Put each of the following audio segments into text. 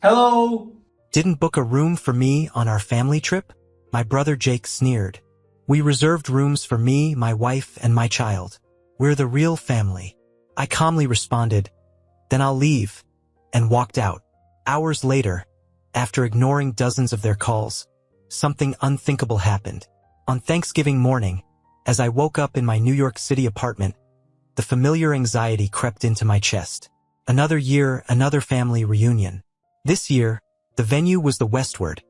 Hello! Didn't book a room for me on our family trip? My brother Jake sneered. We reserved rooms for me, my wife, and my child. We're the real family. I calmly responded, then I'll leave, and walked out. Hours later, after ignoring dozens of their calls, something unthinkable happened. On Thanksgiving morning, as I woke up in my New York City apartment, the familiar anxiety crept into my chest. Another year, another family reunion. This year, the venue was the Westward,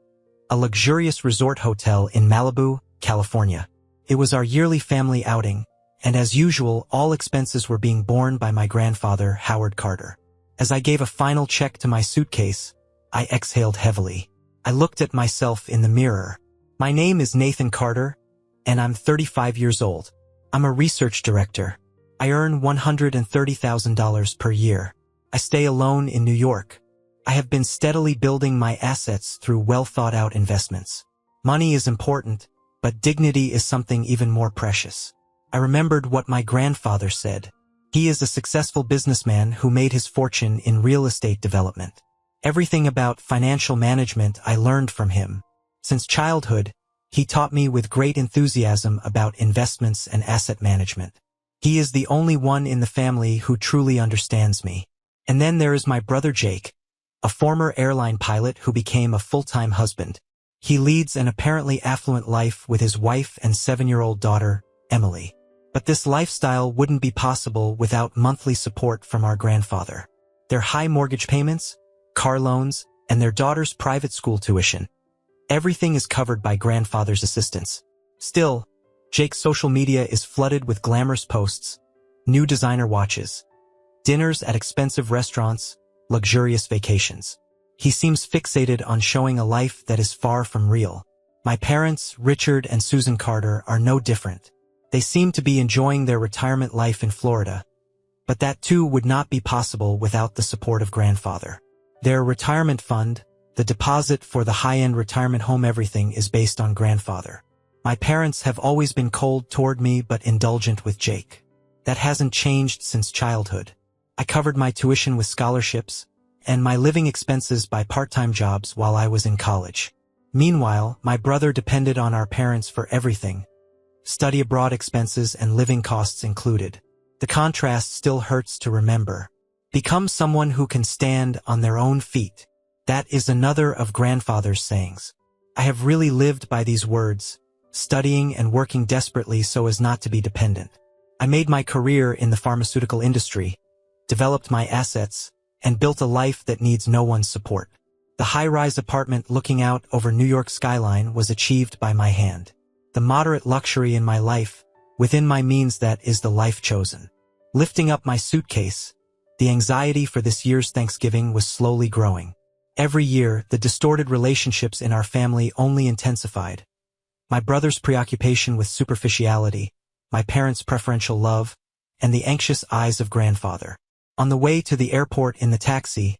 a luxurious resort hotel in Malibu, California. It was our yearly family outing, and as usual, all expenses were being borne by my grandfather, Howard Carter. As I gave a final check to my suitcase, I exhaled heavily. I looked at myself in the mirror. My name is Nathan Carter, and I'm 35 years old. I'm a research director. I earn $130,000 per year. I stay alone in New York. I have been steadily building my assets through well-thought-out investments. Money is important, but dignity is something even more precious. I remembered what my grandfather said. He is a successful businessman who made his fortune in real estate development. Everything about financial management I learned from him. Since childhood, he taught me with great enthusiasm about investments and asset management. He is the only one in the family who truly understands me. And then there is my brother Jake, a former airline pilot who became a full-time husband. He leads an apparently affluent life with his wife and 7-year-old daughter, Emily. But this lifestyle wouldn't be possible without monthly support from our grandfather. Their high mortgage payments, car loans, and their daughter's private school tuition. Everything is covered by grandfather's assistance. Still, Jake's social media is flooded with glamorous posts, new designer watches, dinners at expensive restaurants, luxurious vacations. He seems fixated on showing a life that is far from real. My parents, Richard and Susan Carter, are no different. They seem to be enjoying their retirement life in Florida. But that too would not be possible without the support of grandfather. Their retirement fund, the deposit for the high-end retirement home, everything is based on grandfather. My parents have always been cold toward me but indulgent with Jake. That hasn't changed since childhood. I covered my tuition with scholarships and my living expenses by part-time jobs while I was in college. Meanwhile, my brother depended on our parents for everything, study abroad expenses and living costs included. The contrast still hurts to remember. Become someone who can stand on their own feet. That is another of grandfather's sayings. I have really lived by these words, studying and working desperately so as not to be dependent. I made my career in the pharmaceutical industry, developed my assets, and built a life that needs no one's support. The high-rise apartment looking out over New York's skyline was achieved by my hand. The moderate luxury in my life, within my means, that is the life chosen. Lifting up my suitcase, the anxiety for this year's Thanksgiving was slowly growing. Every year, the distorted relationships in our family only intensified. My brother's preoccupation with superficiality, my parents' preferential love, and the anxious eyes of grandfather. On the way to the airport in the taxi,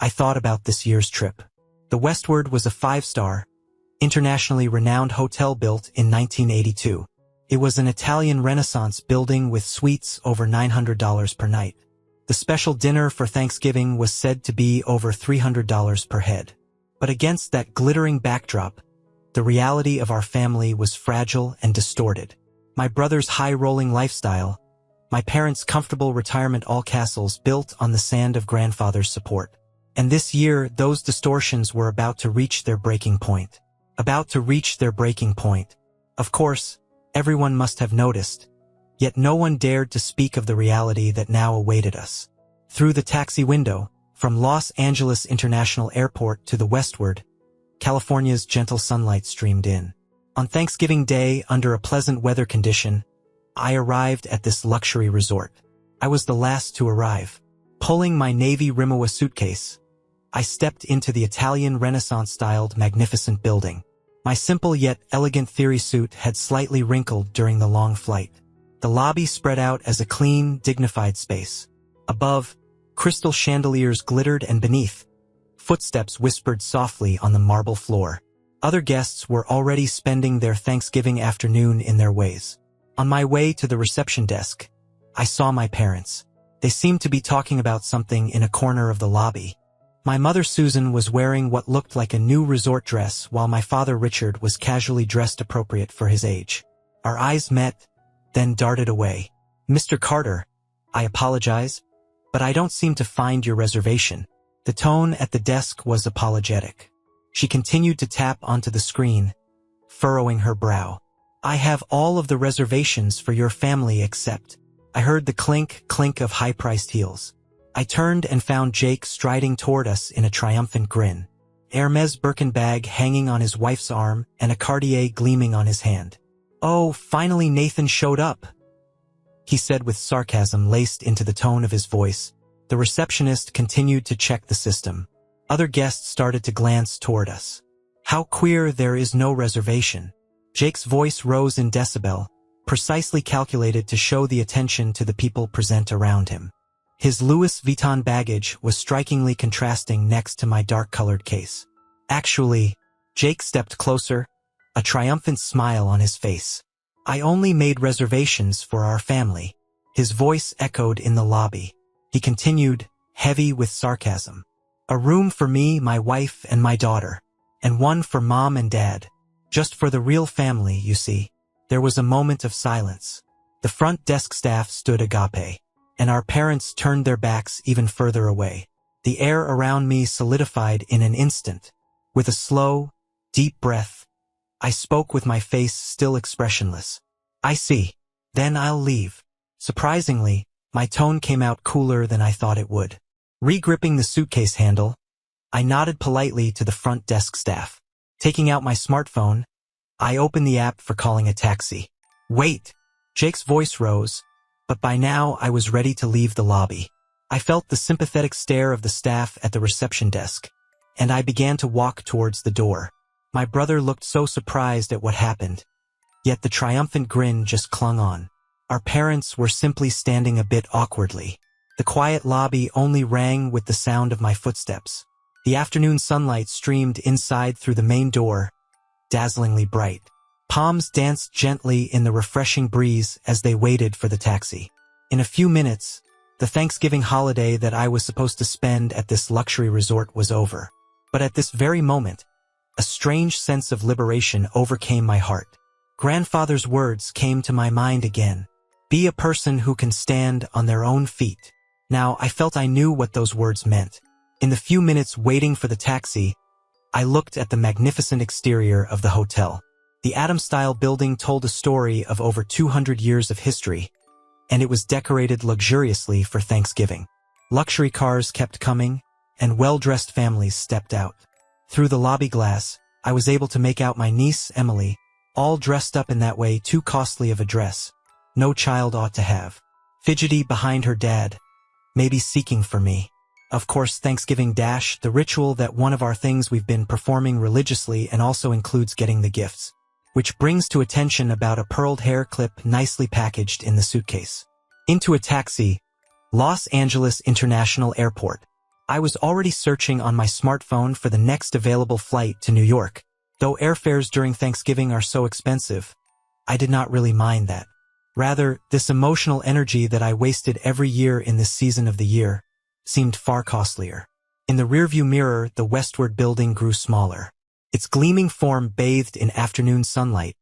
I thought about this year's trip. The Westward was a 5-star, internationally renowned hotel built in 1982. It was an Italian Renaissance building with suites over $900 per night. The special dinner for Thanksgiving was said to be over $300 per head. But against that glittering backdrop, the reality of our family was fragile and distorted. My brother's high-rolling lifestyle, my parents' comfortable retirement, all castles built on the sand of grandfather's support. And this year, those distortions were about to reach their breaking point. Of course, everyone must have noticed, yet no one dared to speak of the reality that now awaited us. Through the taxi window, from Los Angeles International Airport to the Westward, California's gentle sunlight streamed in. On Thanksgiving Day, under a pleasant weather condition, I arrived at this luxury resort. I was the last to arrive. Pulling my navy Rimowa suitcase, I stepped into the Italian Renaissance-styled magnificent building. My simple yet elegant theory suit had slightly wrinkled during the long flight. The lobby spread out as a clean, dignified space. Above, crystal chandeliers glittered, and beneath, footsteps whispered softly on the marble floor. Other guests were already spending their Thanksgiving afternoon in their ways. On my way to the reception desk, I saw my parents. They seemed to be talking about something in a corner of the lobby. My mother Susan was wearing what looked like a new resort dress while my father Richard was casually dressed appropriate for his age. Our eyes met, then darted away. "Mr. Carter, I apologize, but I don't seem to find your reservation." The tone at the desk was apologetic. She continued to tap onto the screen, furrowing her brow. "I have all of the reservations for your family except..." I heard the clink of high-priced heels. I turned and found Jake striding toward us in a triumphant grin. Hermes Birkin bag hanging on his wife's arm and a Cartier gleaming on his hand. "Oh, finally Nathan showed up," he said with sarcasm laced into the tone of his voice. The receptionist continued to check the system. Other guests started to glance toward us. "How queer there is no reservation." Jake's voice rose in decibel, precisely calculated to show the attention to the people present around him. His Louis Vuitton baggage was strikingly contrasting next to my dark-colored case. "Actually," Jake stepped closer, a triumphant smile on his face. "I only made reservations for our family." His voice echoed in the lobby. He continued, heavy with sarcasm. "A room for me, my wife, and my daughter. And one for Mom and Dad. Just for the real family, you see." There was a moment of silence. The front desk staff stood agape, and our parents turned their backs even further away. The air around me solidified in an instant. With a slow, deep breath, I spoke with my face still expressionless. "I see. Then I'll leave." Surprisingly, my tone came out cooler than I thought it would. Re-gripping the suitcase handle, I nodded politely to the front desk staff. Taking out my smartphone, I opened the app for calling a taxi. "Wait!" Jake's voice rose, but by now I was ready to leave the lobby. I felt the sympathetic stare of the staff at the reception desk, and I began to walk towards the door. My brother looked so surprised at what happened, yet the triumphant grin just clung on. Our parents were simply standing a bit awkwardly. The quiet lobby only rang with the sound of my footsteps. The afternoon sunlight streamed inside through the main door, dazzlingly bright. Palms danced gently in the refreshing breeze as they waited for the taxi. In a few minutes, the Thanksgiving holiday that I was supposed to spend at this luxury resort was over. But at this very moment, a strange sense of liberation overcame my heart. Grandfather's words came to my mind again. "Be a person who can stand on their own feet." Now, I felt I knew what those words meant. In the few minutes waiting for the taxi, I looked at the magnificent exterior of the hotel. The Adam-style building told a story of over 200 years of history, and it was decorated luxuriously for Thanksgiving. Luxury cars kept coming, and well-dressed families stepped out. Through the lobby glass, I was able to make out my niece, Emily, all dressed up in that way too costly of a dress no child ought to have. Fidgety behind her dad, maybe seeking for me. Of course, Thanksgiving Dash, the ritual that one of our things we've been performing religiously and also includes getting the gifts. Which brings to attention about a pearled hair clip nicely packaged in the suitcase. Into a taxi, Los Angeles International Airport. I was already searching on my smartphone for the next available flight to New York. Though airfares during Thanksgiving are so expensive, I did not really mind that. Rather, this emotional energy that I wasted every year in this season of the year seemed far costlier. In the rearview mirror, the westward building grew smaller. Its gleaming form bathed in afternoon sunlight,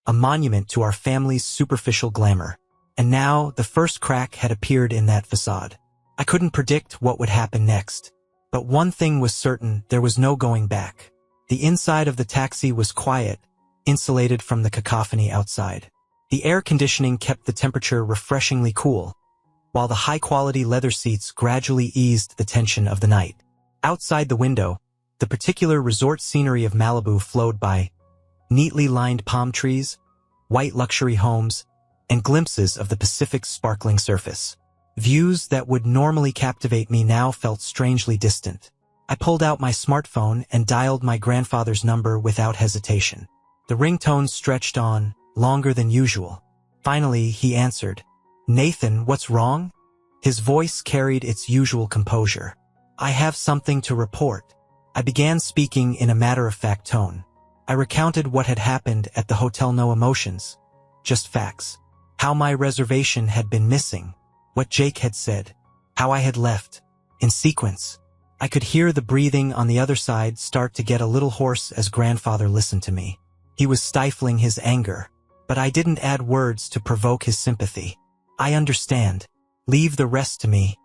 a monument to our family's superficial glamour. And now, the first crack had appeared in that facade. I couldn't predict what would happen next. But one thing was certain, there was no going back. The inside of the taxi was quiet, insulated from the cacophony outside. The air conditioning kept the temperature refreshingly cool, while the high-quality leather seats gradually eased the tension of the night. Outside the window, the particular resort scenery of Malibu flowed by, neatly lined palm trees, white luxury homes, and glimpses of the Pacific's sparkling surface. Views that would normally captivate me now felt strangely distant. I pulled out my smartphone and dialed my grandfather's number without hesitation. The ringtone stretched on, longer than usual. Finally, he answered. "Nathan, what's wrong?" His voice carried its usual composure. "I have something to report." I began speaking in a matter-of-fact tone. I recounted what had happened at the hotel. No emotions, just facts. How my reservation had been missing, what Jake had said, how I had left, in sequence. I could hear the breathing on the other side start to get a little hoarse as grandfather listened to me. He was stifling his anger, but I didn't add words to provoke his sympathy. I understand. Leave the rest to me.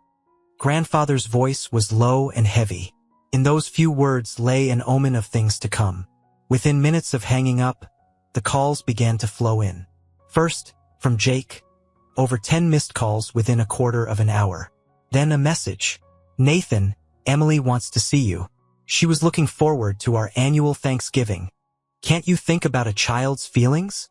Grandfather's voice was low and heavy. In those few words lay an omen of things to come. Within minutes of hanging up, the calls began to flow in. First, from Jake. Over 10 missed calls within a quarter of an hour. Then a message. Nathan, Emily wants to see you. She was looking forward to our annual Thanksgiving. Can't you think about a child's feelings?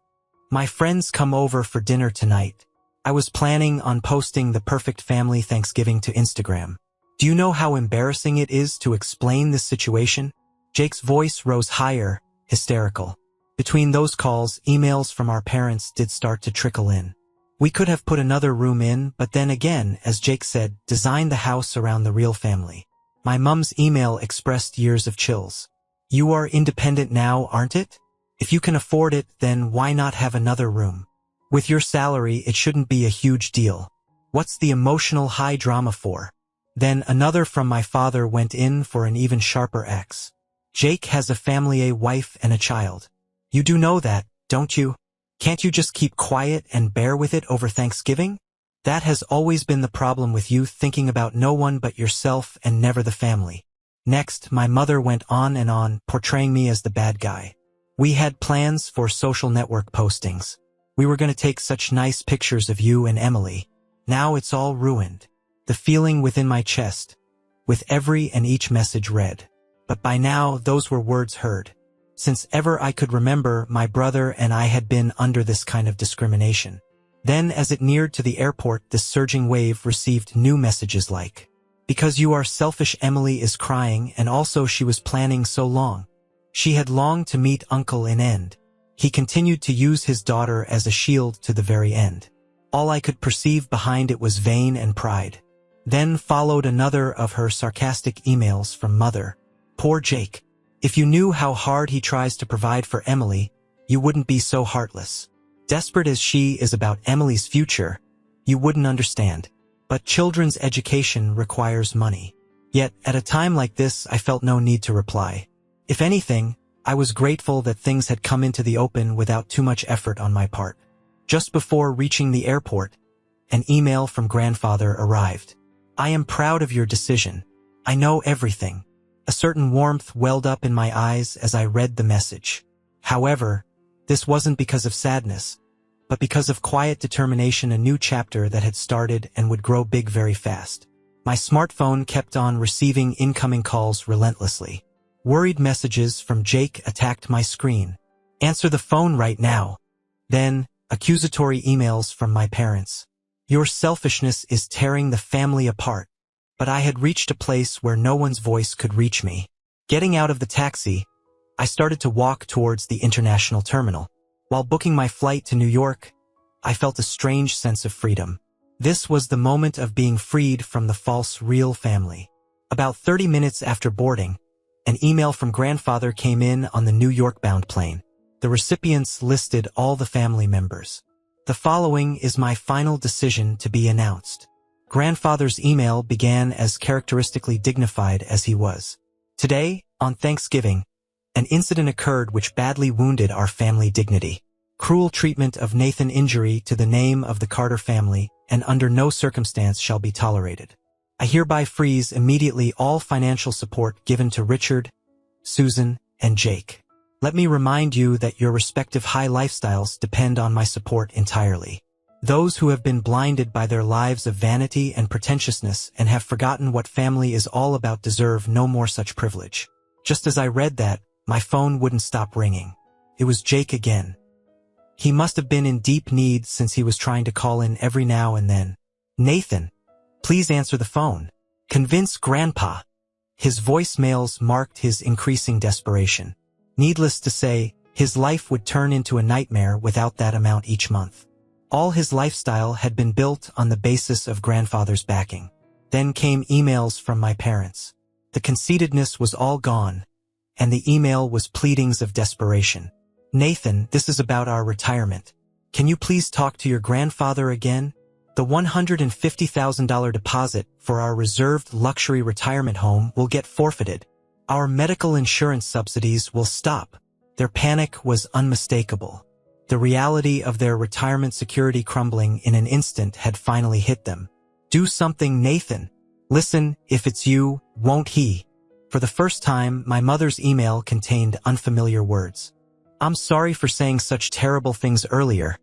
My friends come over for dinner tonight. I was planning on posting the perfect family Thanksgiving to Instagram. Do you know how embarrassing it is to explain this situation? Jake's voice rose higher, hysterical. Between those calls, emails from our parents did start to trickle in. We could have put another room in, but then again, as Jake said, design the house around the real family. My mum's email expressed years of chills. You are independent now, aren't it? If you can afford it, then why not have another room? With your salary, it shouldn't be a huge deal. What's the emotional high drama for? Then another from my father went in for an even sharper X. Jake has a family, a wife and a child. You do know that, don't you? Can't you just keep quiet and bear with it over Thanksgiving? That has always been the problem with you, thinking about no one but yourself and never the family. Next, my mother went on, portraying me as the bad guy. We had plans for social network postings. We were going to take such nice pictures of you and Emily. Now it's all ruined. The feeling within my chest, with every and each message read. But by now, those were words heard. Since ever I could remember, my brother and I had been under this kind of discrimination. Then, as it neared to the airport, this surging wave received new messages like, because you are selfish, Emily is crying, and also she was planning so long. She had longed to meet Uncle in end. He continued to use his daughter as a shield to the very end. All I could perceive behind it was vain and pride. Then followed another of her sarcastic emails from Mother. Poor Jake. If you knew how hard he tries to provide for Emily, you wouldn't be so heartless. Desperate as she is about Emily's future, you wouldn't understand. But children's education requires money. Yet, at a time like this, I felt no need to reply. If anything, I was grateful that things had come into the open without too much effort on my part. Just before reaching the airport, an email from grandfather arrived. I am proud of your decision. I know everything. A certain warmth welled up in my eyes as I read the message. However, this wasn't because of sadness, but because of quiet determination, a new chapter that had started and would grow big very fast. My smartphone kept on receiving incoming calls relentlessly. Worried messages from Jake attacked my screen. Answer the phone right now. Then, accusatory emails from my parents. Your selfishness is tearing the family apart. But I had reached a place where no one's voice could reach me. Getting out of the taxi, I started to walk towards the international terminal. While booking my flight to New York, I felt a strange sense of freedom. This was the moment of being freed from the false real family. About 30 minutes after boarding, an email from grandfather came in on the New York-bound plane. The recipients listed all the family members. The following is my final decision to be announced. Grandfather's email began as characteristically dignified as he was. Today, on Thanksgiving, an incident occurred which badly wounded our family dignity. Cruel treatment of Nathan, injury to the name of the Carter family, and under no circumstance shall be tolerated. I hereby freeze immediately all financial support given to Richard, Susan, and Jake. Let me remind you that your respective high lifestyles depend on my support entirely. Those who have been blinded by their lives of vanity and pretentiousness and have forgotten what family is all about deserve no more such privilege. Just as I read that, my phone wouldn't stop ringing. It was Jake again. He must have been in deep need since he was trying to call in every now and then. Nathan, please answer the phone. Convince Grandpa. His voicemails marked his increasing desperation. Needless to say, his life would turn into a nightmare without that amount each month. All his lifestyle had been built on the basis of grandfather's backing. Then came emails from my parents. The conceitedness was all gone, and the email was pleadings of desperation. Nathan, this is about our retirement. Can you please talk to your grandfather again? The $150,000 deposit for our reserved luxury retirement home will get forfeited. Our medical insurance subsidies will stop. Their panic was unmistakable. The reality of their retirement security crumbling in an instant had finally hit them. Do something, Nathan. Listen, if it's you, won't he? For the first time, my mother's email contained unfamiliar words. I'm sorry for saying such terrible things earlier,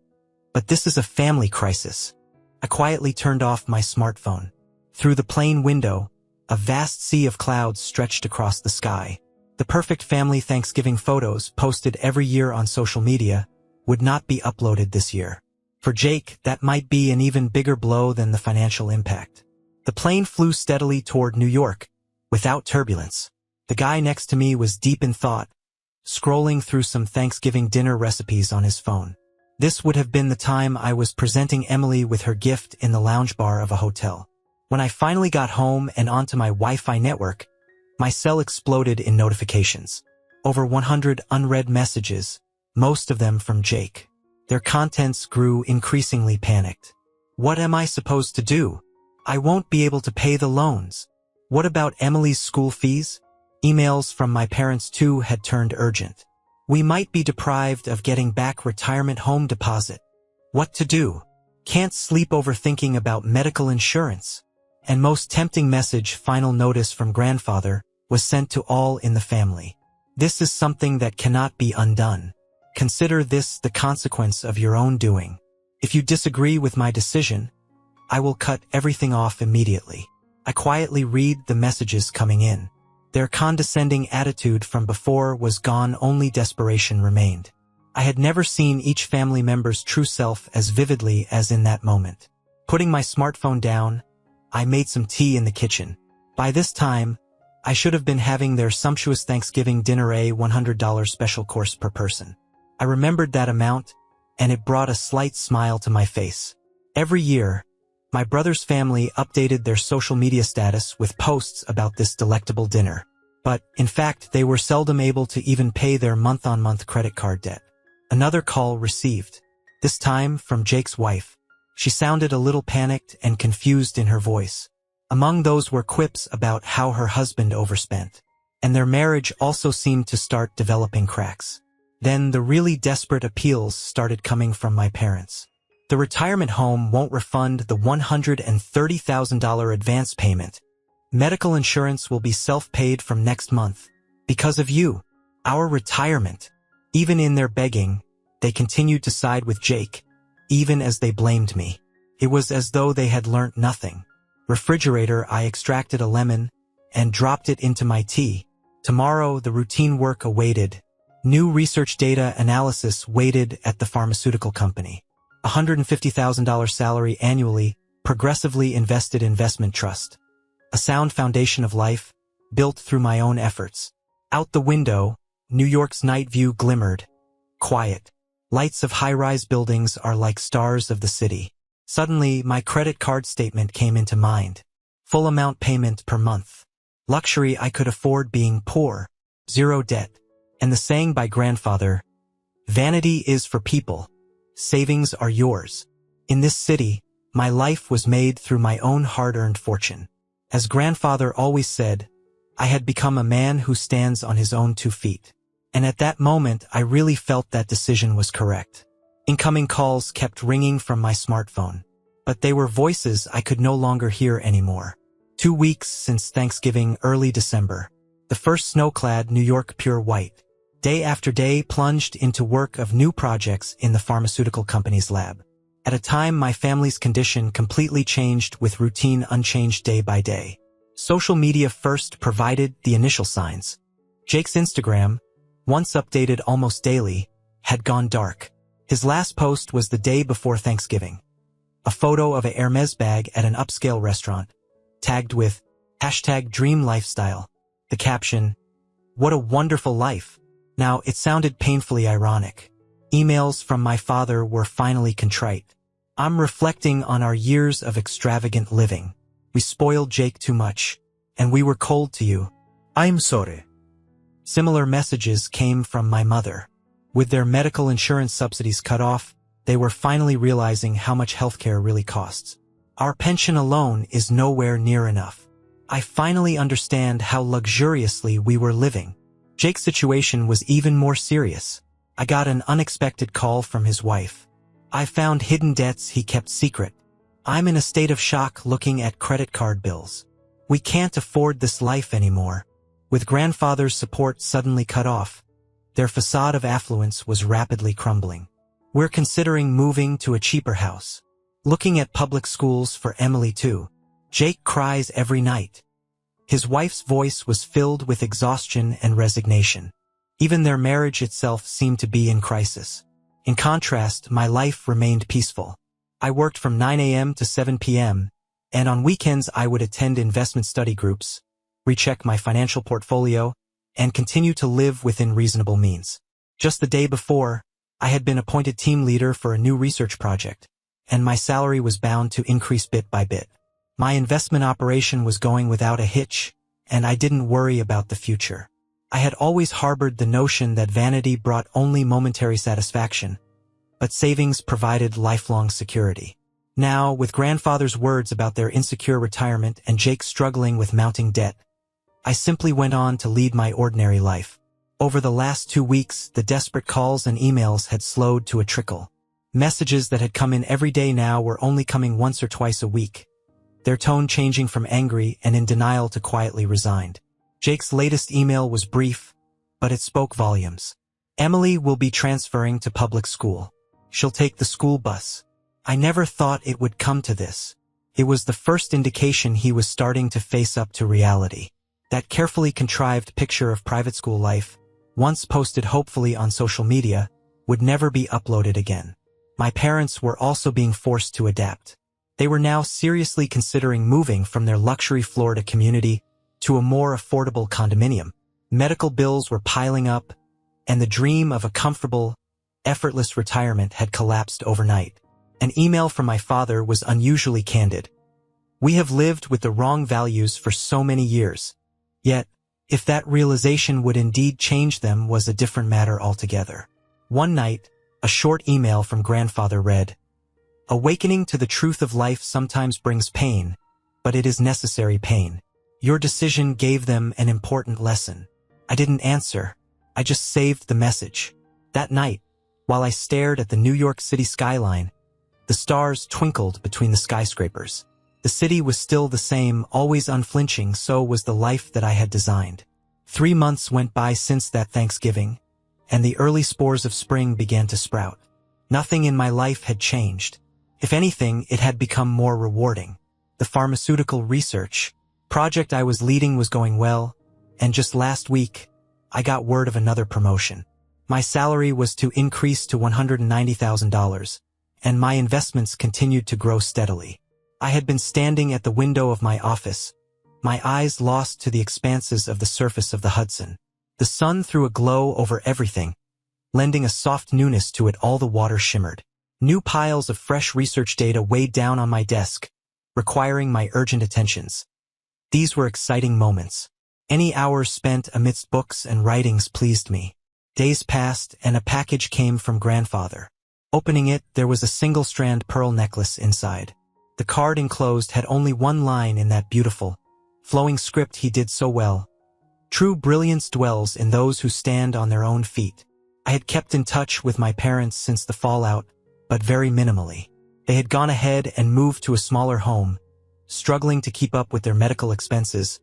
but this is a family crisis. I quietly turned off my smartphone. Through the plane window, a vast sea of clouds stretched across the sky. The perfect family Thanksgiving photos posted every year on social media would not be uploaded this year. For Jake, that might be an even bigger blow than the financial impact. The plane flew steadily toward New York, without turbulence. The guy next to me was deep in thought, scrolling through some Thanksgiving dinner recipes on his phone. This would have been the time I was presenting Emily with her gift in the lounge bar of a hotel. When I finally got home and onto my Wi-Fi network, my cell exploded in notifications. Over 100 unread messages, most of them from Jake. Their contents grew increasingly panicked. What am I supposed to do? I won't be able to pay the loans. What about Emily's school fees? Emails from my parents too had turned urgent. We might be deprived of getting back retirement home deposit. What to do? Can't sleep over thinking about medical insurance. And most tempting message, final notice from grandfather, was sent to all in the family. This is something that cannot be undone. Consider this the consequence of your own doing. If you disagree with my decision, I will cut everything off immediately. I quietly read the messages coming in. Their condescending attitude from before was gone, only desperation remained. I had never seen each family member's true self as vividly as in that moment. Putting my smartphone down, I made some tea in the kitchen. By this time, I should have been having their sumptuous Thanksgiving dinner, a $100 special course per person. I remembered that amount, and it brought a slight smile to my face. Every year, my brother's family updated their social media status with posts about this delectable dinner. But, in fact, they were seldom able to even pay their month-on-month credit card debt. Another call received. This time from Jake's wife. She sounded a little panicked and confused in her voice. Among those were quips about how her husband overspent. And their marriage also seemed to start developing cracks. Then the really desperate appeals started coming from my parents. The retirement home won't refund the $130,000 advance payment. Medical insurance will be self-paid from next month. Because of you. Our retirement. Even in their begging, they continued to side with Jake, even as they blamed me. It was as though they had learnt nothing. Refrigerator, I extracted a lemon and dropped it into my tea. Tomorrow, the routine work awaited. New research data analysis waited at the pharmaceutical company. $150,000 salary annually, progressively invested investment trust. A sound foundation of life, built through my own efforts. Out the window, New York's night view glimmered. Quiet. Lights of high-rise buildings are like stars of the city. Suddenly, my credit card statement came into mind. Full amount payment per month. Luxury I could afford being poor. Zero debt. And the saying by grandfather, vanity is for people. Savings are yours. In this city, my life was made through my own hard-earned fortune. As grandfather always said, I had become a man who stands on his own 2 feet. And at that moment, I really felt that decision was correct. Incoming calls kept ringing from my smartphone. But they were voices I could no longer hear anymore. 2 weeks since Thanksgiving, early December. The first snow-clad New York pure white. Day after day plunged into work of new projects in the pharmaceutical company's lab. At a time my family's condition completely changed with routine unchanged day by day. Social media first provided the initial signs. Jake's Instagram, once updated almost daily, had gone dark. His last post was the day before Thanksgiving. A photo of a Hermes bag at an upscale restaurant, tagged with #DreamLifestyle. The caption, "What a wonderful life." Now, it sounded painfully ironic. Emails from my father were finally contrite. I'm reflecting on our years of extravagant living. We spoiled Jake too much, and we were cold to you. I'm sorry. Similar messages came from my mother. With their medical insurance subsidies cut off, They were finally realizing how much healthcare really costs. Our pension alone is nowhere near enough. I finally understand how luxuriously we were living. Jake's situation was even more serious. I got an unexpected call from his wife. I found hidden debts he kept secret. I'm in a state of shock looking at credit card bills. We can't afford this life anymore. With grandfather's support suddenly cut off, their facade of affluence was rapidly crumbling. We're considering moving to a cheaper house. Looking at public schools for Emily too. Jake cries every night. His wife's voice was filled with exhaustion and resignation. Even their marriage itself seemed to be in crisis. In contrast, my life remained peaceful. I worked from 9 a.m. to 7 p.m., and on weekends I would attend investment study groups, recheck my financial portfolio, and continue to live within reasonable means. Just the day before, I had been appointed team leader for a new research project, and my salary was bound to increase bit by bit. My investment operation was going without a hitch, and I didn't worry about the future. I had always harbored the notion that vanity brought only momentary satisfaction, but savings provided lifelong security. Now, with grandfather's words about their insecure retirement and Jake struggling with mounting debt, I simply went on to lead my ordinary life. Over the last 2 weeks, the desperate calls and emails had slowed to a trickle. Messages that had come in every day now were only coming once or twice a week, their tone changing from angry and in denial to quietly resigned. Jake's latest email was brief, but it spoke volumes. Emily will be transferring to public school. She'll take the school bus. I never thought it would come to this. It was the first indication he was starting to face up to reality. That carefully contrived picture of private school life, once posted hopefully on social media, would never be uploaded again. My parents were also being forced to adapt. They were now seriously considering moving from their luxury Florida community to a more affordable condominium. Medical bills were piling up, and the dream of a comfortable, effortless retirement had collapsed overnight. An email from my father was unusually candid. We have lived with the wrong values for so many years. Yet, if that realization would indeed change them was a different matter altogether. One night, a short email from grandfather read, "Awakening to the truth of life sometimes brings pain, but it is necessary pain. Your decision gave them an important lesson." I didn't answer. I just saved the message. That night, while I stared at the New York City skyline, the stars twinkled between the skyscrapers. The city was still the same, always unflinching, so was the life that I had designed. 3 months went by since that Thanksgiving, and the early spores of spring began to sprout. Nothing in my life had changed. If anything, it had become more rewarding. The pharmaceutical research project I was leading was going well, and just last week, I got word of another promotion. My salary was to increase to $190,000, and my investments continued to grow steadily. I had been standing at the window of my office, my eyes lost to the expanses of the surface of the Hudson. The sun threw a glow over everything, lending a soft newness to it. All the water shimmered. New piles of fresh research data weighed down on my desk, requiring my urgent attentions. These were exciting moments. Any hours spent amidst books and writings pleased me. Days passed, and a package came from grandfather. Opening it, there was a single-strand pearl necklace inside. The card enclosed had only one line in that beautiful, flowing script he did so well. "True brilliance dwells in those who stand on their own feet." I had kept in touch with my parents since the fallout, but very minimally. They had gone ahead and moved to a smaller home, struggling to keep up with their medical expenses,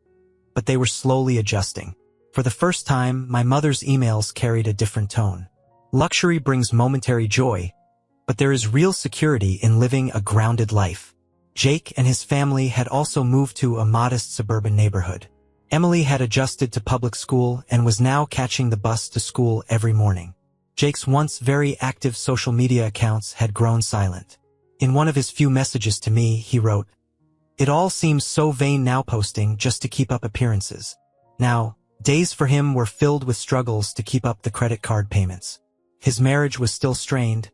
but they were slowly adjusting. For the first time, my mother's emails carried a different tone. Luxury brings momentary joy, but there is real security in living a grounded life. Jake and his family had also moved to a modest suburban neighborhood. Emily had adjusted to public school and was now catching the bus to school every morning. Jake's once very active social media accounts had grown silent. In one of his few messages to me, he wrote, "It all seems so vain now, posting just to keep up appearances." Now, days for him were filled with struggles to keep up the credit card payments. His marriage was still strained,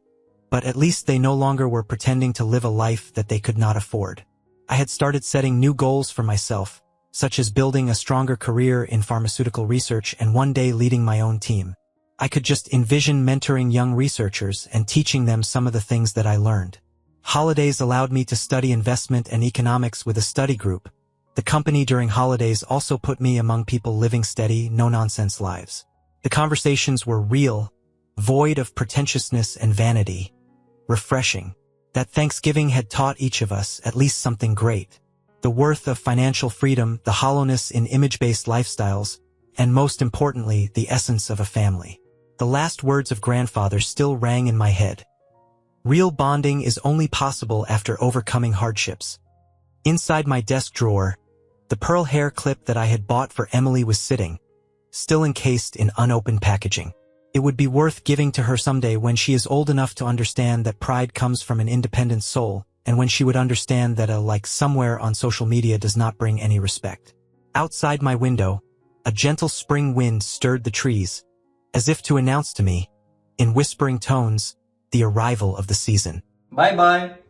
but at least they no longer were pretending to live a life that they could not afford. I had started setting new goals for myself, such as building a stronger career in pharmaceutical research and one day leading my own team. I could just envision mentoring young researchers and teaching them some of the things that I learned. Holidays allowed me to study investment and economics with a study group. The company during holidays also put me among people living steady, no-nonsense lives. The conversations were real, void of pretentiousness and vanity. Refreshing. That Thanksgiving had taught each of us at least something great. The worth of financial freedom, the hollowness in image-based lifestyles, and most importantly, the essence of a family. The last words of grandfather still rang in my head. Real bonding is only possible after overcoming hardships. Inside my desk drawer, the pearl hair clip that I had bought for Emily was sitting, still encased in unopened packaging. It would be worth giving to her someday when she is old enough to understand that pride comes from an independent soul, and when she would understand that a like somewhere on social media does not bring any respect. Outside my window, a gentle spring wind stirred the trees, as if to announce to me, in whispering tones, the arrival of the season. Bye-bye.